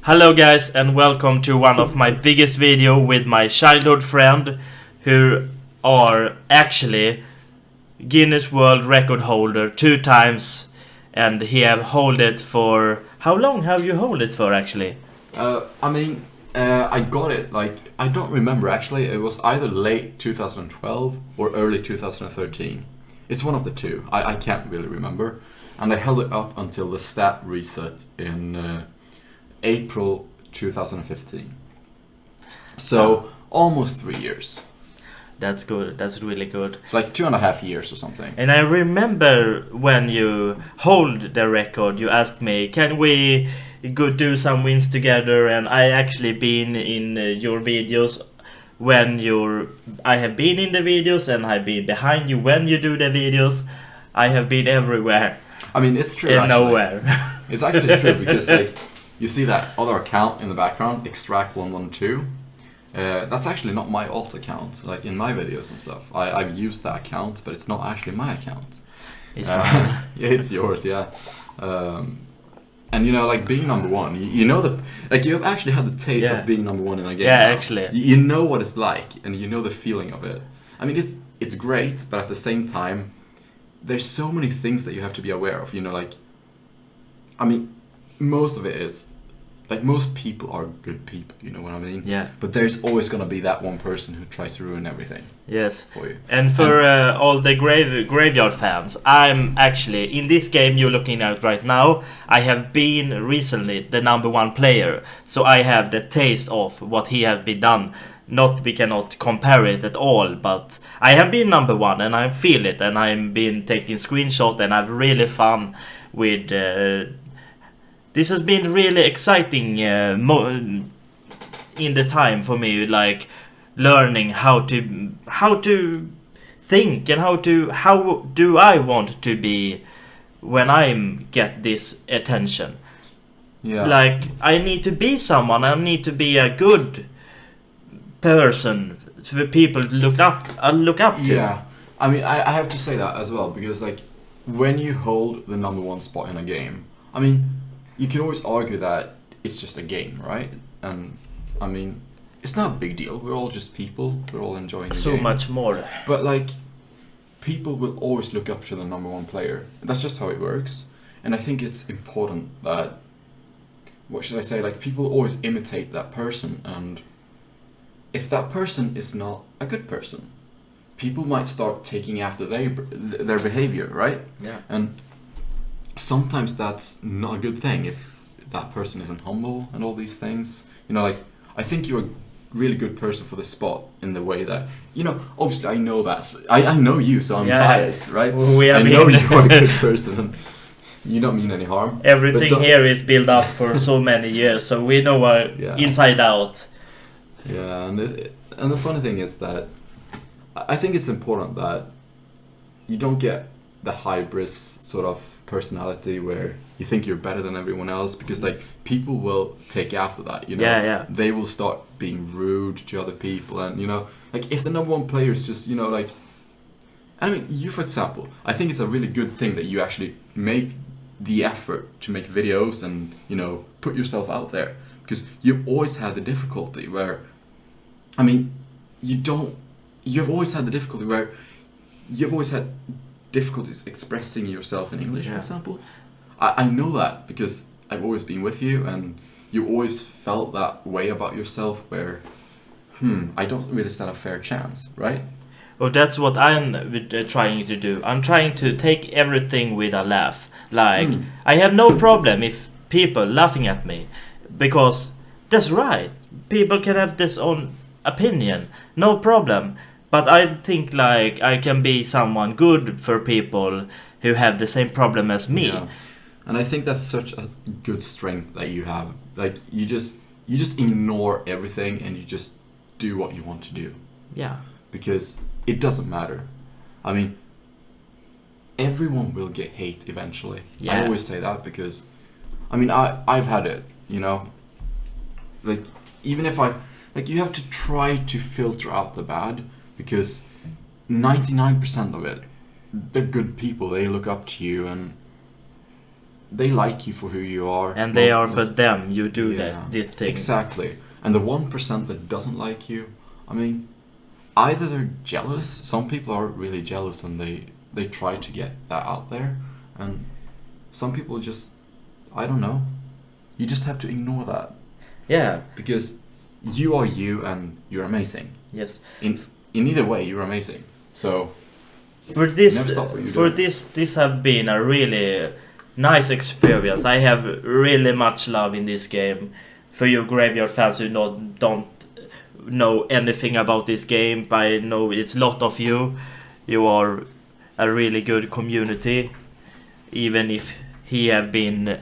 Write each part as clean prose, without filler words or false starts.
Hello guys and welcome to one of my biggest video with my childhood friend who are actually Guinness World Record holder 2 times, and he have hold it for how long have you hold it for actually? I got it, I don't remember actually. It was either late 2012 or early 2013. It's one of the two. I can't really remember. And I held it up until the stat reset in April 2015. So almost 3 years. That's good. That's really good. It's like 2.5 years or something. And I remember when you hold the record, you asked me, can we go do some wins together? And I actually been in your videos I have been in the videos, and I've been behind you when you do the videos. I have been everywhere. I mean, it's true. And actually. Nowhere. It's actually true because you see that other account in the background, Extract112. That's actually not my alt account, like in my videos and stuff. I've used that account, but it's not actually my account. It's mine. Yeah, it's yours, yeah. And you know, like being number one, you know you've actually had the taste of being number one in a game. Yeah, now. actually. You know what it's like, and you know the feeling of it. I mean, it's great, but at the same time, there's so many things that you have to be aware of. You know, like, I mean, most of it is, like, most people are good people, you know what I mean? Yeah. But there's always gonna be that one person who tries to ruin everything. Yes. For you. And for all the graveyard fans, I'm actually, in this game you're looking at right now, I have been recently the #1 player. So I have the taste of what he have been done. We cannot compare it at all, but I have been #1 and I feel it, and I've been taking screenshots, and I've really fun with this has been really exciting in the time for me, like learning how to think and how do I want to be when I get this attention. Yeah. Like, I need to be someone. I need to be a good person for people to look up to. Yeah, I mean, I have to say that as well, because like when you hold the #1 spot in a game, I mean, you can always argue that it's just a game, right? And I mean, it's not a big deal. We're all just people. We're all enjoying the So game. much more. But like, people will always look up to the #1 player. That's just how it works. And I think it's important that, what should I say? Like, people always imitate that person, and if that person is not a good person, people might start taking after their behavior, right? Yeah. And sometimes that's not a good thing if that person isn't humble and all these things. You know, like, I think you're a really good person for the spot in the way that, you know, obviously I know I know you, so I'm biased, right? I know you're a good person and you don't mean any harm. Everything here is built up for so many years, so we know inside out. Yeah, and the funny thing is that I think it's important that you don't get the hybris sort of personality where you think you're better than everyone else, because like people will take after that, you know. Yeah. They will start being rude to other people, and you know, like if the #1 player is just, you know, like, I mean, you for example, I think it's a really good thing that you actually make the effort to make videos and, you know, put yourself out there, because you've always had the difficulty where, I mean, you've always had the difficulty where you've always had difficulties expressing yourself in English, for example. I know that because I've always been with you, and you always felt that way about yourself where, I don't really stand a fair chance, right? Well, that's what I'm trying to do. I'm trying to take everything with a laugh. Like, I have no problem if people laughing at me, because that's right. People can have this own opinion, no problem. But I think like I can be someone good for people who have the same problem as me. Yeah. And I think that's such a good strength that you have. Like, you just ignore everything and you just do what you want to do. Yeah. Because it doesn't matter. I mean, everyone will get hate eventually. Yeah. I always say that because, I mean, I've had it, you know. Like, even if you have to try to filter out the bad, because 99% of it, they're good people. They look up to you, and they like you for who you are. And they are for them. You do Yeah, this thing. Exactly. And the 1% that doesn't like you, I mean, either they're jealous. Some people are really jealous and they try to get that out there. And some people just, I don't know. You just have to ignore that. Yeah. Because you are you and you're amazing. Yes. In either way, you're amazing. So For this have been a really nice experience. I have really much love in this game. For you Graveyard fans who don't know anything about this game, I know it's a lot of you. You are a really good community, even if he have been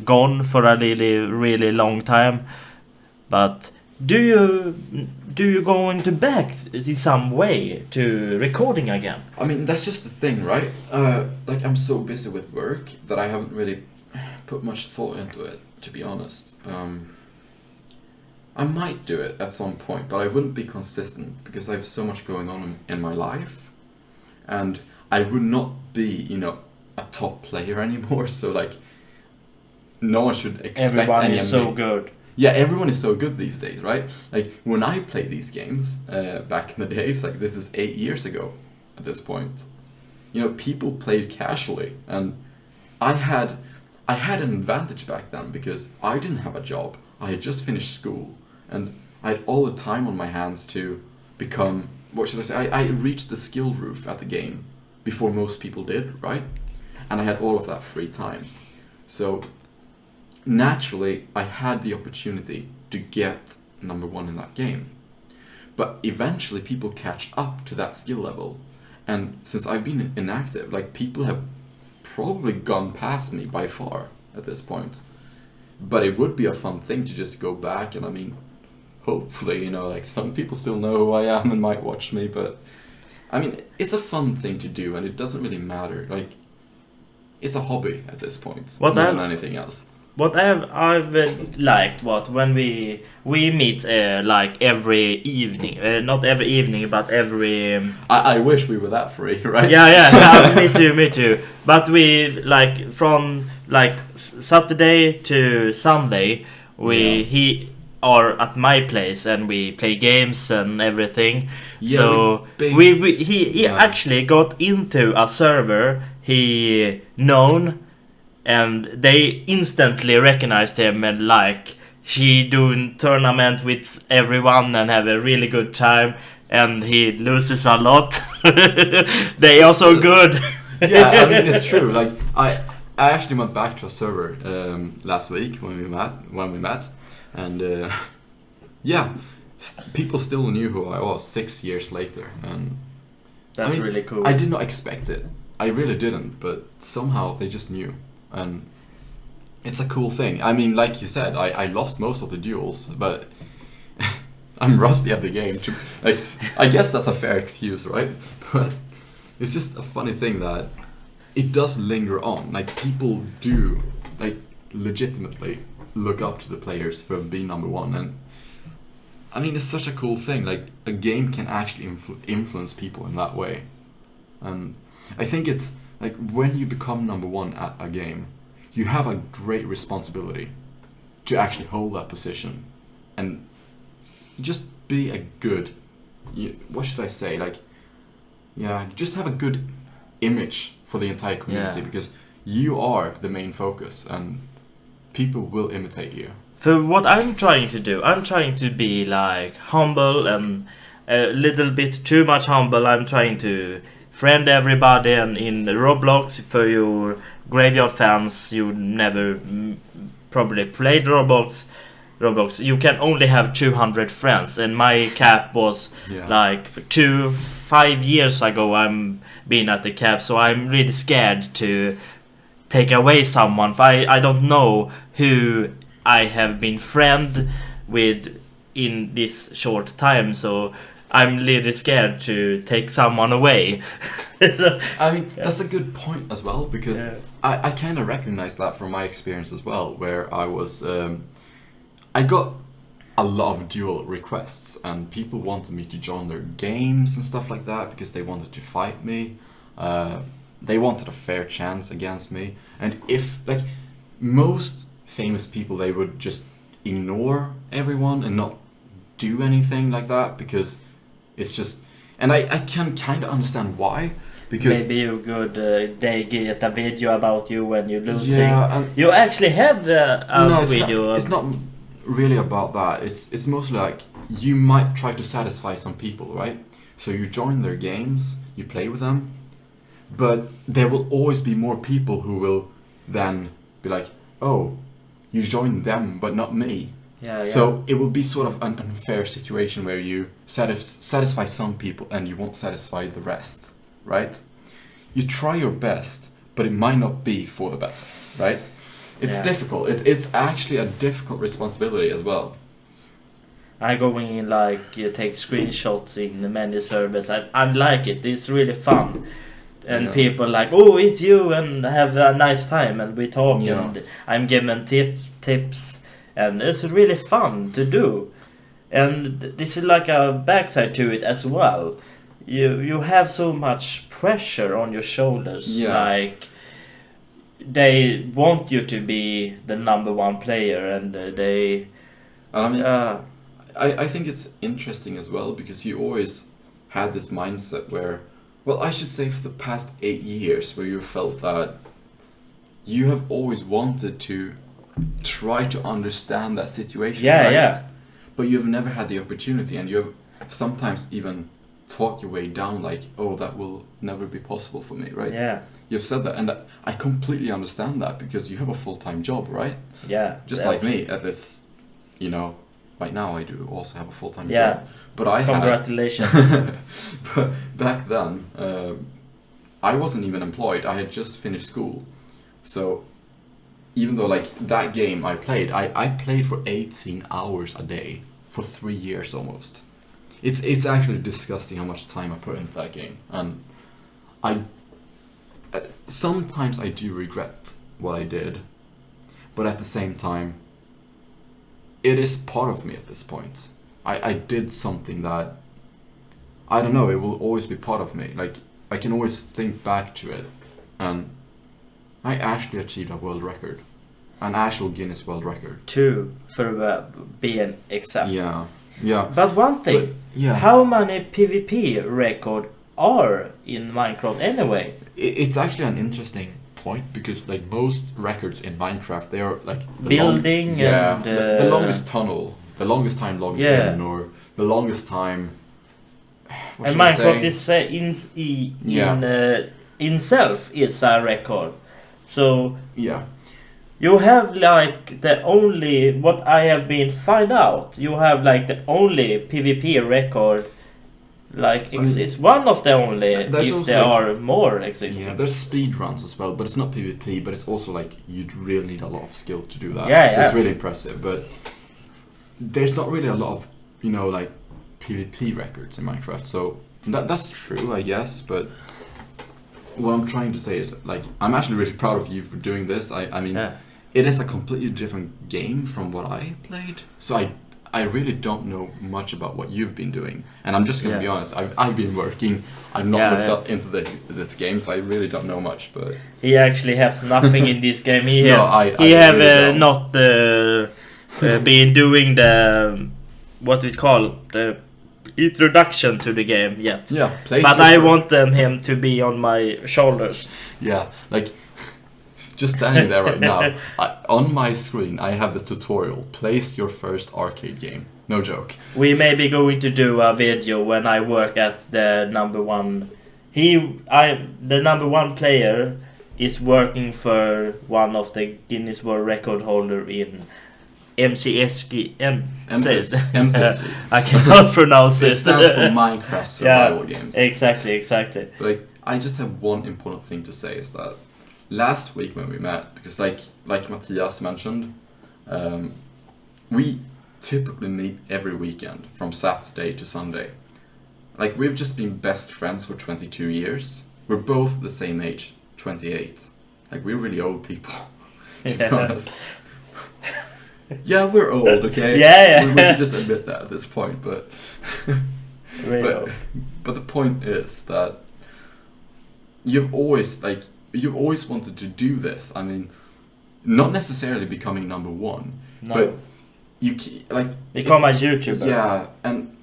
gone for a really long time. But do you go into back in some way to recording again? I mean, that's just the thing, right? Like, I'm so busy with work that I haven't really put much thought into it, to be honest. I might do it at some point, but I wouldn't be consistent because I have so much going on in my life, and I would not be, a top player anymore. So like, no one should expect everyone is so good. Yeah, everyone is so good these days, right? Like, when I played these games back in the days, like this is 8 years ago at this point, people played casually, and I had an advantage back then because I didn't have a job. I had just finished school, and I had all the time on my hands to become, what should I say, I reached the skill roof at the game before most people did, right? And I had all of that free time. So naturally, I had the opportunity to get number 1 in that game. But eventually people catch up to that skill level. And since I've been inactive, like, people have probably gone past me by far at this point. But it would be a fun thing to just go back, and I mean, hopefully, like, some people still know who I am and might watch me, but I mean, it's a fun thing to do, and it doesn't really matter. Like, it's a hobby at this point, more than anything else. What I've liked when we meet like every evening, not every evening, but every. I wish we were that free, right? Yeah. Me too. But we like from like Saturday to Sunday, he are at my place and we play games and everything. Yeah, so he actually got into a server he known. And they instantly recognized him, and like, he doing tournament with everyone and have a really good time, and he loses a lot. They are so good. Yeah, I mean, it's true. Like, I actually went back to a server last week when we met, and people still knew who I was 6 years later, and that's really cool. I did not expect it. I really didn't, but somehow they just knew. And it's a cool thing. I mean, like you said, I lost most of the duels, but I'm rusty at the game. Like, I guess that's a fair excuse, right? But it's just a funny thing that it does linger on. Like, people do, like, legitimately look up to the players who have been number 1. And I mean, it's such a cool thing. Like, a game can actually influence people in that way. And I think it's like, when you become number 1 at a game, you have a great responsibility to actually hold that position and just be a good, what should I say, like, just have a good image for the entire community, because you are the main focus and people will imitate you. For what I'm trying to do, I'm trying to be like humble and a little bit too much humble. I'm trying to friend everybody, and in Roblox, for your Graveyard fans, you never probably played Roblox, you can only have 200 friends, and my cap was like 5 years ago I'm been at the cap, so I'm really scared to take away someone. I don't know who I have been friend with in this short time, so I'm really scared to take someone away. I mean, that's a good point as well, because I kind of recognize that from my experience as well, where I was, I got a lot of duel requests, and people wanted me to join their games and stuff like that because they wanted to fight me. they wanted a fair chance against me. And if, like, most famous people, they would just ignore everyone and not do anything like that, because it's just... And I can kind of understand why, because... Maybe you could, they get a video about you when you're losing. Yeah, you actually have a video. It's not really about that. It's mostly like, you might try to satisfy some people, right? So you join their games, you play with them, but there will always be more people who will then be like, oh, you joined them but not me. Yeah. So it will be sort of an unfair situation where you satisfy some people and you won't satisfy the rest, right? You try your best, but it might not be for the best, right? It's difficult. It's actually a difficult responsibility as well. I go in, like, you take screenshots in many servers. I like it. It's really fun. And people like, oh, it's you, and have a nice time, and we talk, and I'm giving tips, and it's really fun to do. And this is like a backside to it as well. You have so much pressure on your shoulders, like they want you to be the number one player, and they. I mean, I think it's interesting as well, because you always had this mindset where, well, I should say for the past 8 years, where you felt that you have always wanted to try to understand that situation, right? Yeah. But you've never had the opportunity, and you have sometimes even talked your way down, like, oh, that will never be possible for me, right? Yeah. You've said that, and I completely understand that, because you have a full-time job, right? Yeah. Just like me at this, right now I do also have a full-time job. But Congratulations. But back then, I wasn't even employed. I had just finished school. So even though, like, that game I played for 18 hours a day for 3 years almost. It's actually disgusting how much time I put into that game. And sometimes I do regret what I did, but at the same time, it is part of me at this point. I did something that, I don't know, it will always be part of me. Like, I can always think back to it, and I actually achieved a world record, an actual Guinness World Record. 2 for being exact. Yeah. But one thing, how many PvP records are in Minecraft anyway? It's actually an interesting point, because, like, most records in Minecraft, they are like building and the longest tunnel, the longest time logged in, or the longest time. And Minecraft is in itself is a record. So you have, like, the only, what I have been find out, you have, like, the only PvP record. Like, it's one of the only, if there are more existing. Yeah, there's speed runs as well, but it's not PvP, but it's also, like, you'd really need a lot of skill to do that. So it's really impressive, but there's not really a lot of, like, PvP records in Minecraft, so that's true, I guess, but what I'm trying to say is, like, I'm actually really proud of you for doing this. I mean, it is a completely different game from what I played, so I really don't know much about what you've been doing, and I'm just gonna be honest. I've been working. I've not looked up into this game, so I really don't know much. But he actually has nothing in this game. He not been doing the what we call the introduction to the game yet. Yeah, but I want him to be on my shoulders. Yeah, like. Just standing there right now, on my screen, I have the tutorial. Place your first arcade game. No joke. We may be going to do a video when I work at the number one. The number one player is working for one of the Guinness World Record holder in MCSG. I cannot pronounce it. It stands for Minecraft Survival Games. Exactly. But, like, I just have one important thing to say, is that last week when we met, because like Matthias mentioned, we typically meet every weekend from Saturday to Sunday. Like, we've just been best friends for 22 years. We're both the same age, 28. Like, we're really old people, to be honest. Yeah, we're old, okay? Yeah. We can just admit that at this point, but really but the point is that you've always wanted to do this. I mean, not necessarily becoming number one, but become a YouTuber. Yeah, and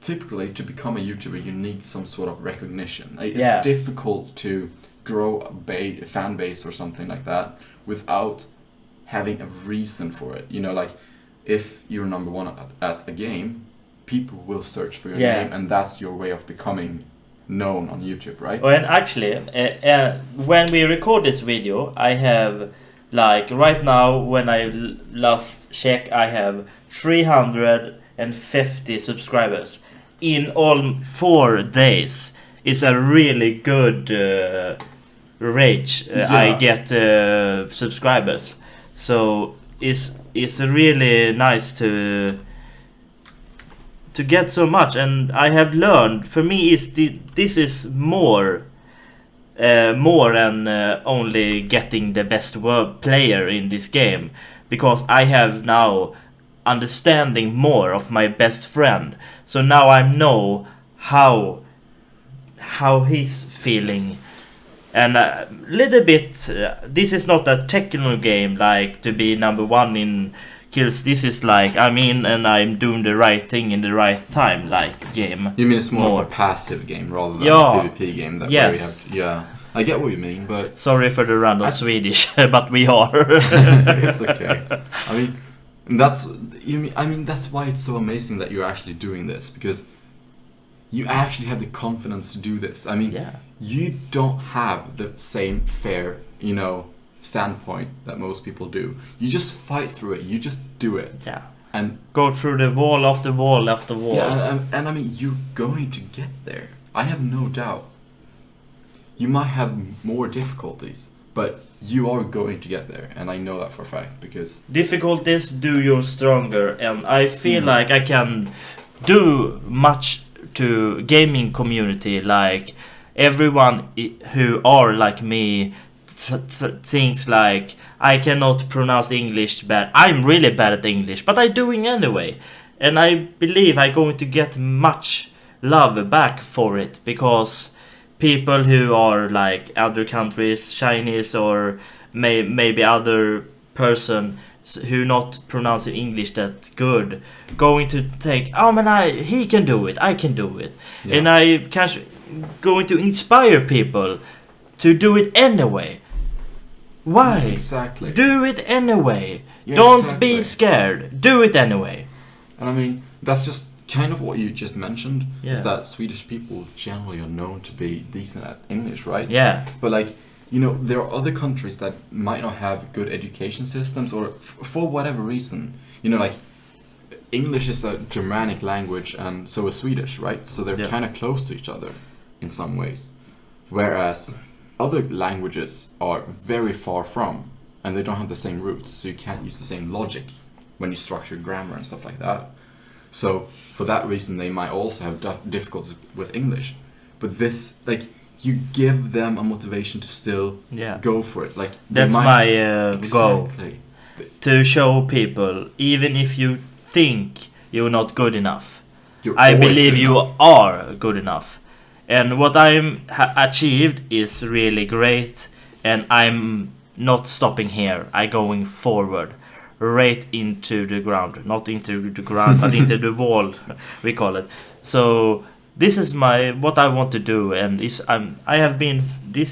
typically to become a YouTuber, you need some sort of recognition. It's difficult to grow a fan base or something like that without having a reason for it. If you're number one at a game, people will search for your name, and that's your way of becoming known on YouTube, right? Well, and actually, when we record this video, I have, right now, when I last check, I have 350 subscribers in all 4 days. It's a really good rate. I get subscribers, so it's really nice to get so much. And I have learned, for me, this is more than only getting the best player in this game, because I have now understanding more of my best friend. So now I know how he's feeling, and a little bit. This is not a technical game like to be number one in kills. This is and I'm doing the right thing in the right time, game. You mean it's more of a passive game rather than a PvP game? Where we have, I get what you mean, but sorry for the random Swedish, but we are. It's okay. That's why it's so amazing that you're actually doing this, because you actually have the confidence to do this. You don't have the same fair, standpoint that most people do. You just fight through it. You just do it. Yeah. And go through the wall after wall after wall. Yeah, and you're going to get there. I have no doubt. You might have more difficulties, but you are going to get there, and I know that for a fact, because difficulties do you stronger, and I feel like I can do much to gaming community. Everyone who are like me thinks I cannot pronounce English bad. I'm really bad at English, but I'm doing anyway, and I believe I'm going to get much love back for it, because people who are other countries, Chinese or maybe other person who not pronouncing English that good, going to think, he can do it, I can do it. Yeah. And I going to inspire people to do it anyway. Why? Yeah, exactly. Do it anyway. Yeah, don't be scared. Do it anyway. And that's just kind of what you just mentioned, is that Swedish people generally are known to be decent at English, right? Yeah. But there are other countries that might not have good education systems, or for whatever reason, English is a Germanic language, and so is Swedish, right? So they're kind of close to each other in some ways, whereas other languages are very far from, and they don't have the same roots, so you can't use the same logic when you structure grammar and stuff like that. So for that reason, they might also have difficulties with English. But this, you give them a motivation to still go for it. That's my goal. To show people, even if you think you're not good enough, I believe you are good enough. And what I'm achieved is really great, and I'm not stopping here. I'm going forward, right into the ground. Not into the ground, but into the wall, we call it. So this is what I want to do, and this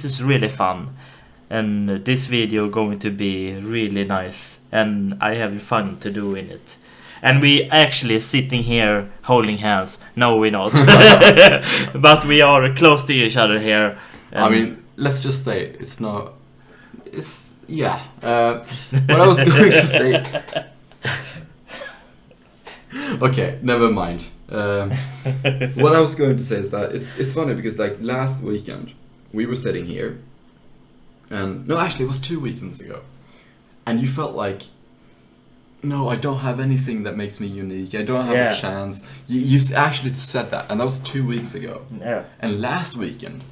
is really fun. And this video going to be really nice, and I have fun to do in it. And we actually sitting here holding hands. No, we're not. But we are close to each other here. Let's just say it's not. It's what I was going to say. Okay, never mind. What I was going to say is that it's funny because last weekend we were sitting here, and no, actually it was 2 weekends ago, and you felt like, no, I don't have anything that makes me unique. I don't have a chance. You actually said that, and that was 2 weeks ago. Yeah. And last weekend,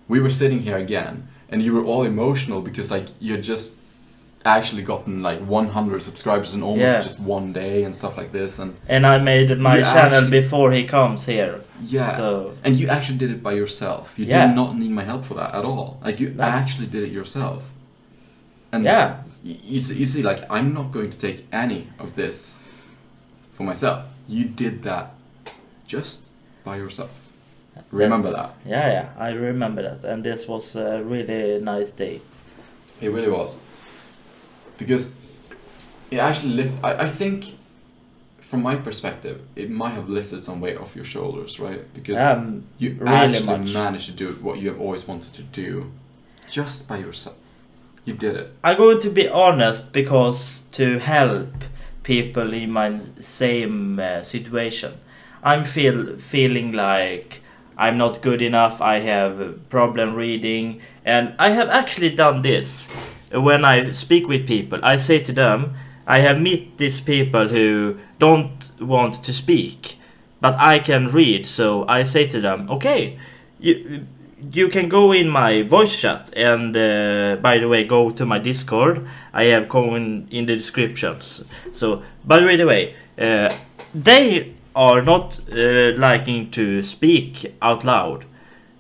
we were sitting here again, and you were all emotional because you actually gotten like 100 subscribers in almost just one day and stuff like this. And I made my channel before he comes here. Yeah. So. And you actually did it by yourself. You did not need my help for that at all. Like you actually did it yourself. And you see, like I'm not going to take any of this for myself. You did that just by yourself. Remember that? Yeah, I remember that. And this was a really nice day. It really was. Because it actually I think from my perspective, it might have lifted some weight off your shoulders, right? Because you really actually managed to do what you have always wanted to do just by yourself. You did it. I'm going to be honest, because to help people in my same situation, I'm feeling like I'm not good enough. I have problem reading, and I have actually done this. When I speak with people, I say to them, I have met these people who don't want to speak, but I can read. So I say to them, okay, you can go in my voice chat, and by the way, go to my Discord. I have come in the descriptions. So by the way, they are not liking to speak out loud.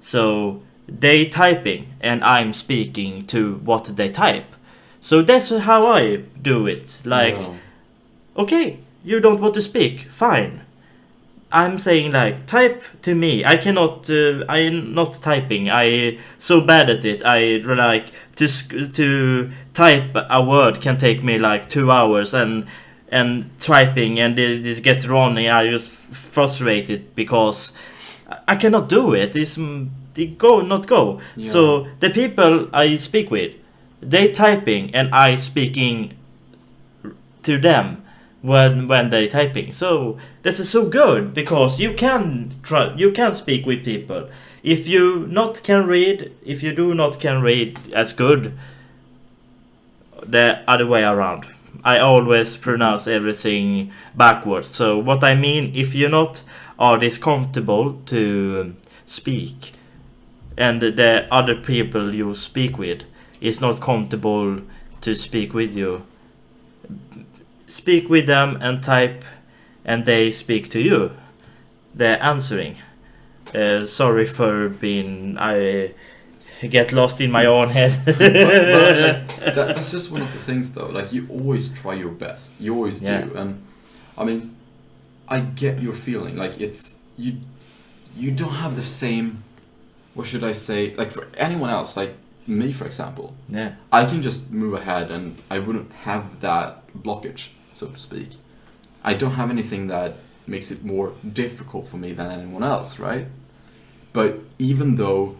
So they typing and I'm speaking to what they type. So that's how I do it. Like, okay, you don't want to speak, fine. I'm saying like, type to me. I cannot, I'm not typing. I so bad at it. I like to type a word can take me like 2 hours, and typing and this get wrong, and I just frustrated because I cannot do it. It not go. Yeah. So the people I speak with, they typing and I speaking to them when they typing. So this is so good, because you can speak with people. If you not can read, if you do not can read as good, the other way around. I always pronounce everything backwards. So what I mean, if you not are this comfortable to speak, and the other people you speak with is not comfortable to speak with you, speak with them and type, and they speak to you. They're answering. Sorry for being... I get lost in my own head. but that's just one of the things, though. Like, you always try your best. You always do. And, I mean, I get your feeling. Like, it's... You don't have the same... What should I say? Like, for anyone else, like me, for example. Yeah. I can just move ahead and I wouldn't have that blockage, so to speak. I don't have anything that makes it more difficult for me than anyone else, right? But even though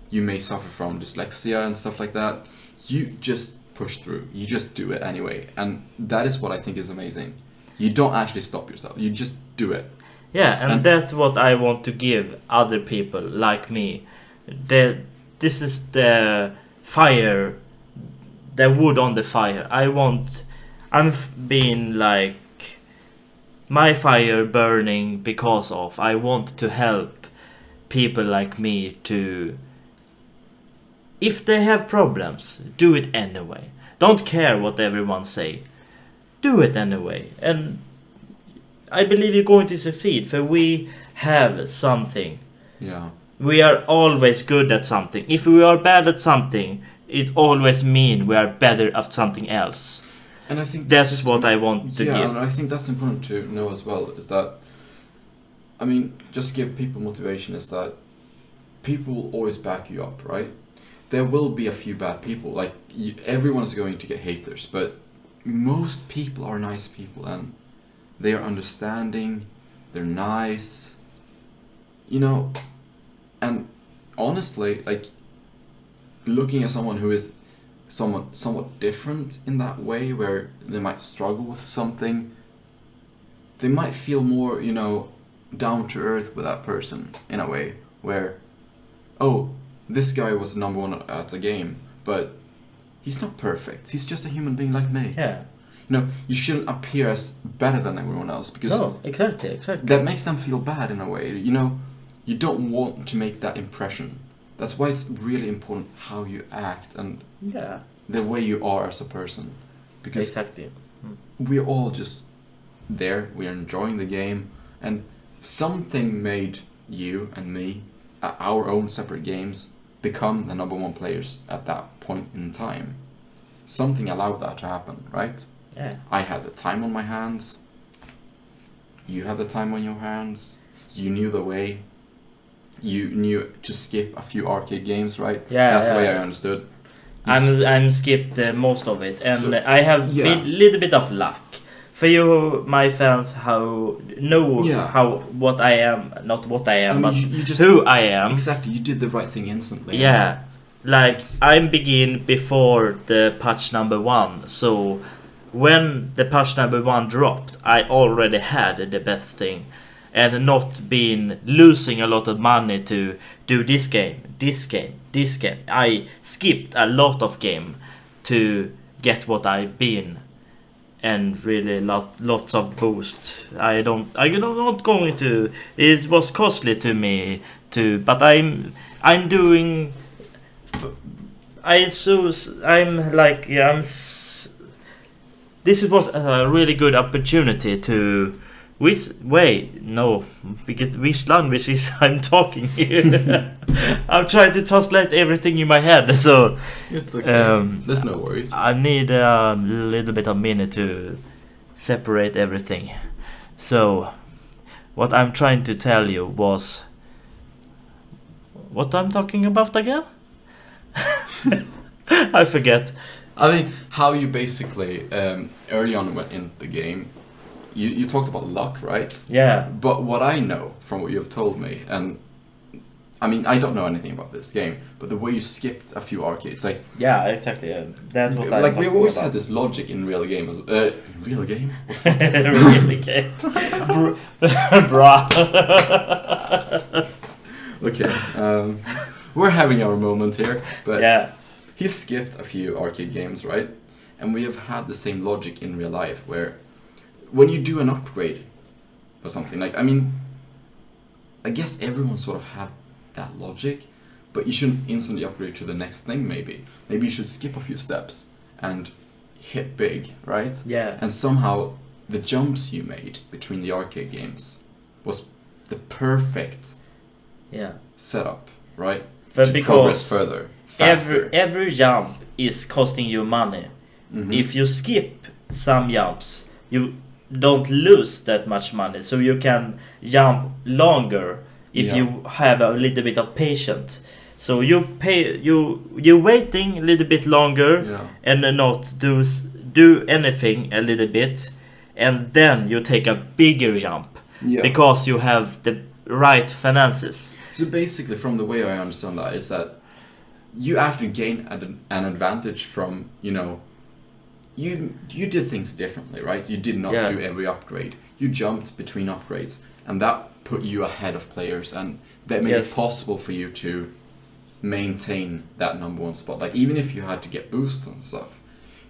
you may suffer from dyslexia and stuff like that, you just push through. You just do it anyway. And that is what I think is amazing. You don't actually stop yourself. You just do it. Yeah, and that's what I want to give other people like me. This is the fire, the wood on the fire. I'm being like my fire burning because of I want to help people like me to, if they have problems, do it anyway. Don't care what everyone say. Do it anyway. And I believe you're going to succeed, for we have something. Yeah. We are always good at something. If we are bad at something, it always means we are better at something else. And I think that's what I want to give. Yeah, and I think that's important to know as well, is that, I mean, just give people motivation, is that people will always back you up, right? There will be a few bad people, like everyone is going to get haters, but most people are nice people, and they are understanding, they're nice, you know. And honestly, like, looking at someone who is somewhat different in that way, where they might struggle with something, they might feel more, you know, down to earth with that person in a way, where, oh, this guy was number one at a game, but he's not perfect. He's just a human being like me. Yeah. You know, you shouldn't appear as better than everyone else, because no, exactly. That makes them feel bad in a way. You know, you don't want to make that impression. That's why it's really important how you act, and the way you are as a person, because Exactly. we're all just there. We're enjoying the game, and something made you and me, at our own separate games, become the number 1 players at that point in time. Something allowed that to happen, right? Yeah. I had the time on my hands. You had the time on your hands. You knew the way. You knew to skip a few arcade games, right? Yeah. That's the way yeah. I understood. I'm skipped most of it, and So, I have yeah. been little bit of luck. For you, my fans, how know Yeah. how what I am, not what I am, I mean, but you just, who I am. exactly, you did the right thing instantly. Yeah, like I'm begin before the patch number 1, so when the patch number 1 dropped, I already had the best thing, and not been losing a lot of money to do this game. I skipped a lot of game to get what I've been, and really lots of boost. I'm not going to. It was costly to me to, but I'm doing. This was a really good opportunity to. Which language is I'm talking here? I'm trying to translate everything in my head, so It's okay. There's no worries. I need a little bit of minute to separate everything. So, what I'm trying to tell you was what I'm talking about again? I forget. I mean, how you basically early on went in the game. You talked about luck, right? Yeah. But what I know from what you've told me, and I mean, I don't know anything about this game, but the way you skipped a few arcades, like Yeah, exactly. That's what like I'm we talking always about. had this logic in real game as real game. Really, okay. Bruh. Okay, we're having our moment here, but Yeah. he skipped a few arcade games, right? And we have had the same logic in real life, where when you do an upgrade or something, like, I mean, I guess everyone sort of have that logic, but you shouldn't instantly upgrade to the next thing. Maybe you should skip a few steps and hit big, right? Yeah. And somehow the jumps you made between the arcade games was the perfect Yeah. setup, right? But To because progress further, faster. every jump is costing you money. Mhm. If you skip some jumps, you don't lose that much money, so you can jump longer if Yeah. you have a little bit of patience. So you waiting a little bit longer Yeah. and not do anything a little bit, and then you take a bigger jump Yeah. because you have the right finances. So basically, from the way I understand that, is that you actually gain an advantage from, you did things differently, right? You did not Yeah. do every upgrade. You jumped between upgrades, and that put you ahead of players, and that made Yes. it possible for you to maintain that number 1 spot. Like, even if you had to get boosts and stuff,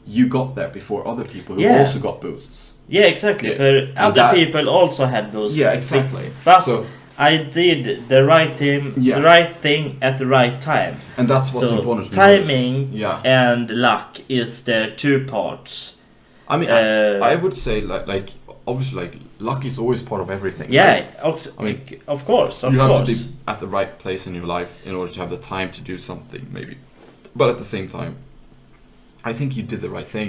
you got there before other people who Yeah. also got boosts. Yeah, exactly. Yeah. For And other that- people also had those. Yeah, exactly. But So, I did the right Yeah. the right thing at the right time. and that's what's So important to notice. timing Yeah. and luck is the 2 parts. I mean, Uh, I would say like obviously, like, luck is always part of everything. Yeah, right? of mean, course, of You have to course. be at the right place in your life in order to have the time to do something, maybe. But at the same time, I think you did the right thing.